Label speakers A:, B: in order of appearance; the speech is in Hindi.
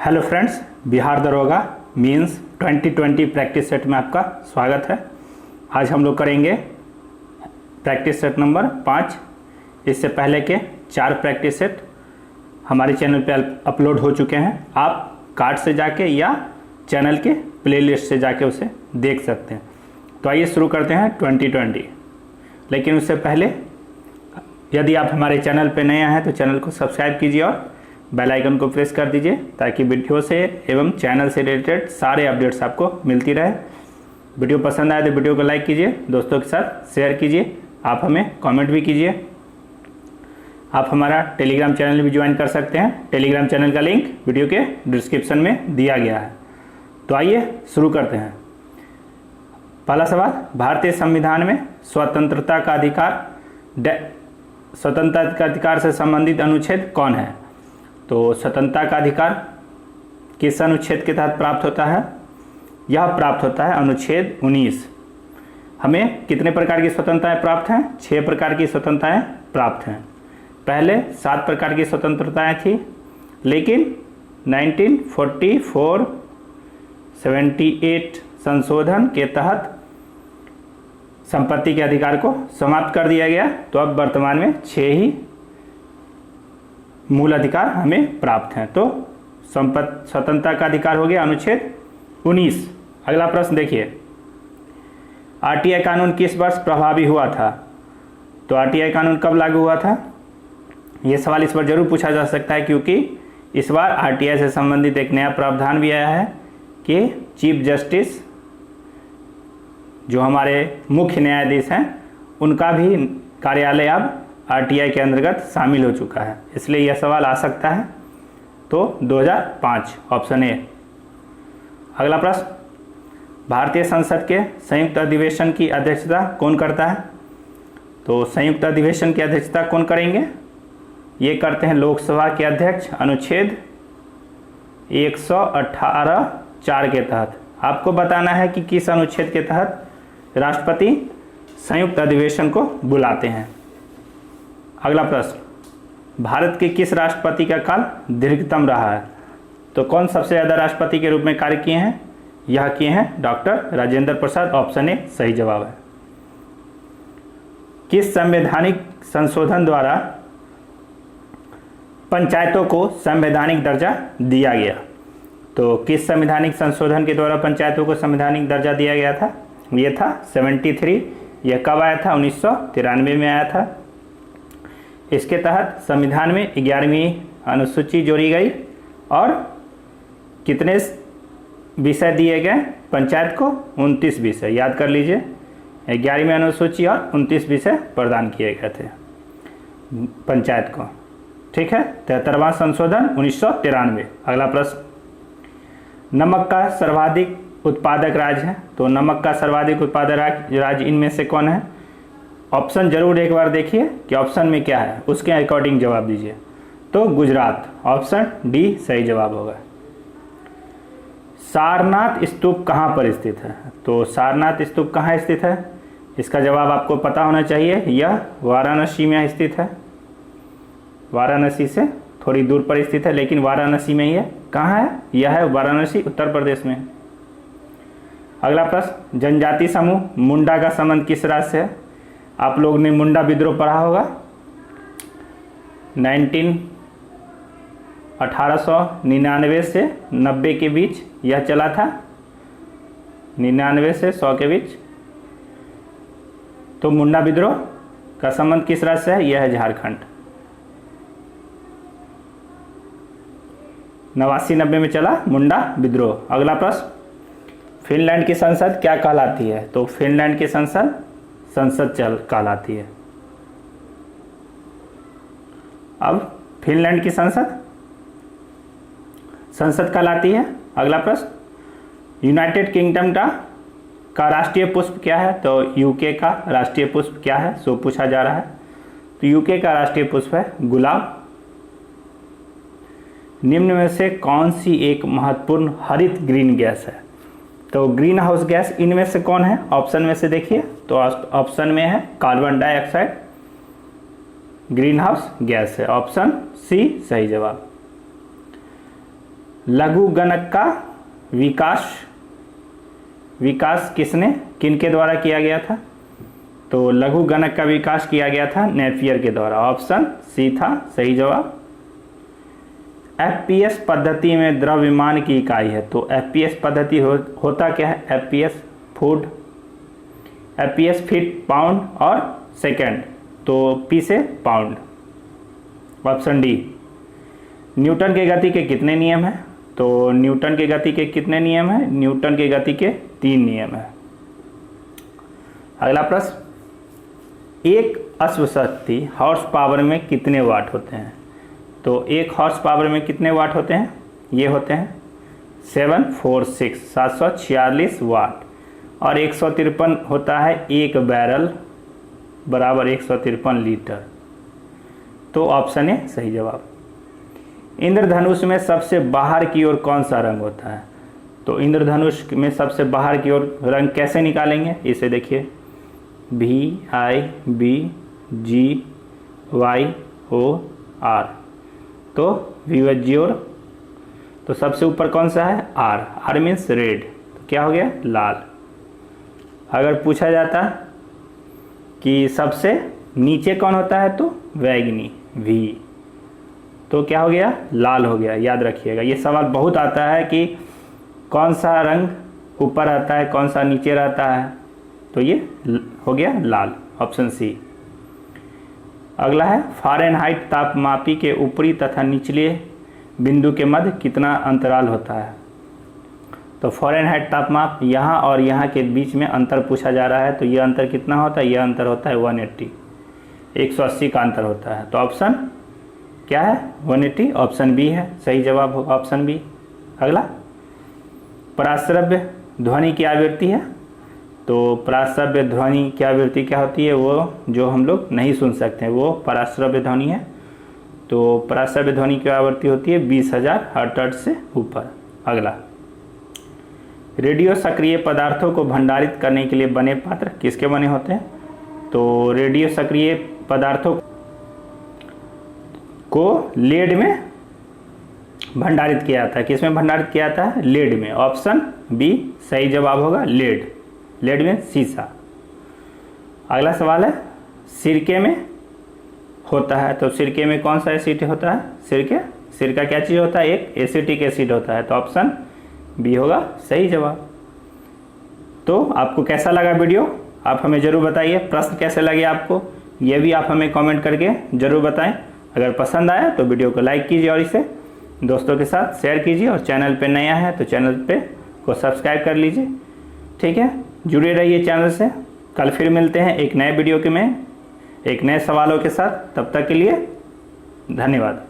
A: हेलो फ्रेंड्स, बिहार दरोगा मीन्स 2020 प्रैक्टिस सेट में आपका स्वागत है। आज हम लोग करेंगे प्रैक्टिस सेट नंबर 5। इससे पहले के 4 प्रैक्टिस सेट हमारे चैनल पे अपलोड हो चुके हैं। आप कार्ड से जाके या चैनल के प्लेलिस्ट से जाके उसे देख सकते हैं। तो आइए शुरू करते हैं 2020। लेकिन उससे पहले यदि आप हमारे चैनल पे नए हैं तो चैनल को सब्सक्राइब कीजिए और बेल आइकन को प्रेस कर दीजिए ताकि वीडियो से एवं चैनल से रिलेटेड सारे अपडेट्स आपको मिलती रहे। वीडियो पसंद आए तो वीडियो को लाइक कीजिए, दोस्तों के साथ शेयर कीजिए, आप हमें कमेंट भी कीजिए। आप हमारा टेलीग्राम चैनल भी ज्वाइन कर सकते हैं। टेलीग्राम चैनल का लिंक वीडियो के डिस्क्रिप्शन में दिया गया है। तो आइए शुरू करते हैं। पहला सवाल, भारतीय संविधान में स्वतंत्रता का अधिकार से संबंधित अनुच्छेद कौन है? तो स्वतंत्रता का अधिकार किस अनुच्छेद के तहत प्राप्त होता है? यह प्राप्त होता है अनुच्छेद 19। हमें कितने प्रकार की स्वतंत्रताएं प्राप्त हैं? 6 प्रकार की स्वतंत्रताएं प्राप्त हैं। पहले 7 प्रकार की स्वतंत्रताएं थी, लेकिन 1944-78 संशोधन के तहत संपत्ति के अधिकार को समाप्त कर दिया गया। तो अब वर्तमान में 6 ही मूल अधिकार हमें प्राप्त हैं। तो स्वतंत्रता का अधिकार हो गया अनुच्छेद 19। अगला प्रश्न देखिए, आरटीआई कानून किस वर्ष प्रभावी हुआ था? तो आरटीआई कानून कब लागू हुआ था? ये सवाल इस बार जरूर पूछा जा सकता है, क्योंकि इस बार आरटीआई से संबंधित एक नया प्रावधान भी आया है कि चीफ जस्टिस जो हमारे मुख्य न्यायाधीश हैं उनका भी कार्यालय अब आरटीआई के अंतर्गत शामिल हो चुका है, इसलिए यह सवाल आ सकता है। तो 2005 ऑप्शन ए। अगला प्रश्न, भारतीय संसद के संयुक्त अधिवेशन की अध्यक्षता कौन करता है? तो संयुक्त अधिवेशन की अध्यक्षता कौन करेंगे? ये करते हैं लोकसभा के अध्यक्ष अनुच्छेद 118(4) के तहत। आपको बताना है कि किस अनुच्छेद के तहत राष्ट्रपति संयुक्त अधिवेशन को बुलाते हैं। अगला प्रश्न, भारत के किस राष्ट्रपति का काल दीर्घतम रहा है? तो कौन सबसे ज़्यादा राष्ट्रपति के रूप में कार्य किए हैं? यह किए हैं doctor Rajendra Prasad. Option A सही जवाब है। किस संवैधानिक संशोधन द्वारा पंचायतों को संवैधानिक दर्जा दिया गया? तो किस संवैधानिक संशोधन के द्वारा पंचायतों को संवैधानिक दर्जा दिया गया था? ये था 73। यह कब आया था? 1993 में आया था। इसके तहत संविधान में 11वीं अनुसूची जोड़ी गई और कितने विषय दिए गए पंचायत को? 29 विषय। याद कर लीजिए, 11वीं अनुसूची और 29 विषय प्रदान किए गए थे पंचायत को। ठीक है, 73वां संशोधन 1993। अगला प्रश्न, नमक का सर्वाधिक उत्पादक राज्य है? तो नमक का सर्वाधिक उत्पादक राज्य इनमें से कौन है? ऑप्शन जरूर एक बार देखिए कि ऑप्शन में क्या है, उसके अकॉर्डिंग जवाब दीजिए। तो गुजरात, ऑप्शन डी सही जवाब होगा। सारनाथ स्तूप कहाँ पर स्थित है? तो सारनाथ स्तूप कहाँ स्थित है? इसका जवाब आपको पता होना चाहिए। यह वाराणसी में स्थित है। वाराणसी से थोड़ी दूर पर स्थित है, लेकिन वाराणसी में ही है। कहाँ है? यह है वाराणसी, उत्तर प्रदेश में। अगला प्रश्न, जनजाति समूह मुंडा का संबंध किस राज्य से है? आप लोग ने मुंडा विद्रोह पढ़ा होगा। 1899 से 90 के बीच यह चला था। 99 से 100 के बीच। तो मुंडा विद्रोह का संबंध किस राज्य से है? यह है झारखंड। 89-90 में चला मुंडा विद्रोह। अगला प्रश्न, फिनलैंड की संसद क्या कहलाती है? तो फिनलैंड की संसद कहलाती है। अब फिनलैंड की संसद कहलाती है। अगला प्रश्न, यूनाइटेड किंगडम का राष्ट्रीय पुष्प क्या है? तो यूके का राष्ट्रीय पुष्प क्या है, सो पूछा जा रहा है। तो यूके का राष्ट्रीय पुष्प है गुलाब। निम्न में से कौन सी एक महत्वपूर्ण हरित ग्रीन गैस है? तो ग्रीन हाउस गैस इनमें से कौन है? ऑप्शन में से देखिए। तो ऑप्शन में है carbon dioxide, green house gas है। ऑप्शन सी सही जवाब। लघु गणक का विकास किनके द्वारा किया गया था? तो लघु गणक का विकास किया गया था नेपियर के द्वारा। ऑप्शन सी था सही जवाब। एफपीएस पद्धति में द्रव्यमान की इकाई है, तो एफपीएस पद्धति होता क्या है? FPS foot, FPS feet, pound और सेकंड, तो पी से पाउंड। Option D. न्यूटन के गति के कितने नियम हैं? तो न्यूटन के गति के कितने नियम हैं? न्यूटन के गति के 3 नियम हैं। अगला प्रश्न, एक अश्व शक्ति हॉर्स पावर में कितने वाट होते हैं? तो एक हॉर्स पावर में कितने वाट होते हैं? ये होते हैं 746 वाट, और 153 होता है एक बैरल बराबर 153 लीटर, तो ऑप्शन ए सही जवाब। इंद्रधनुष में सबसे बाहर की ओर कौन सा रंग होता है? तो इंद्रधनुष में सबसे बाहर की ओर रंग कैसे निकालेंगे? इसे देखिए, VIBGYOR, तो विवज्योर। तो सबसे ऊपर कौन सा है? R मीन्स रेड, तो क्या हो गया? लाल। अगर पूछा जाता कि सबसे नीचे कौन होता है, तो वैगनी V, तो क्या हो गया? लाल हो गया। याद रखिएगा, ये सवाल बहुत आता है कि कौन सा रंग ऊपर आता है, कौन सा नीचे रहता है, तो ये हो गया लाल, ऑप्शन सी। अगला है, फ़ारेनहाइट तापमापी के ऊपरी तथा निचले बिंदु के मध्य कितना अंतराल होता है? तो फ़ारेनहाइट तापमाप यहाँ और यहाँ के बीच में अंतर पूछा जा रहा है, तो ये अंतर कितना होता है? यह अंतर होता है 180 का अंतर होता है, तो ऑप्शन क्या है? 180, ऑप्शन बी है सही जवाब होगा, ऑप्शन बी। अगला, पराश्रव्य ध्वनि की आवृत्ति है, तो पराश्रव्य ध्वनि की आवृत्ति क्या होती है? वो जो हम लोग नहीं सुन सकते हैं वो पराश्रव्य ध्वनि है। तो पराश्रव्य ध्वनि की आवृत्ति होती है 20,000 हर्ट्ज से ऊपर। अगला, रेडियो सक्रिय पदार्थों को भंडारित करने के लिए बने पात्र किसके बने होते हैं? तो रेडियो सक्रिय पदार्थों को लेड में भंडारित किया जाता है। किस में भंडारित किया जाता है? लेड में, ऑप्शन बी सही जवाब होगा, लेड में सीसा। अगला सवाल है, सिरके में होता है, तो सिरके में कौन सा एसिड होता है? सिरका क्या चीज़ होता है? एक एसिटिक एसिड होता है, तो ऑप्शन बी होगा सही जवाब। तो आपको कैसा लगा वीडियो, आप हमें ज़रूर बताइए। प्रश्न कैसे लगे आपको, ये भी आप हमें कमेंट करके ज़रूर बताएं। अगर पसंद आया तो वीडियो को लाइक कीजिए और इसे दोस्तों के साथ शेयर कीजिए, और चैनल पे नया है तो चैनल पे को सब्सक्राइब कर लीजिए। ठीक है, जुड़े रहिए चैनल से। कल फिर मिलते हैं एक नए वीडियो में एक नए सवालों के साथ। तब तक के लिए धन्यवाद।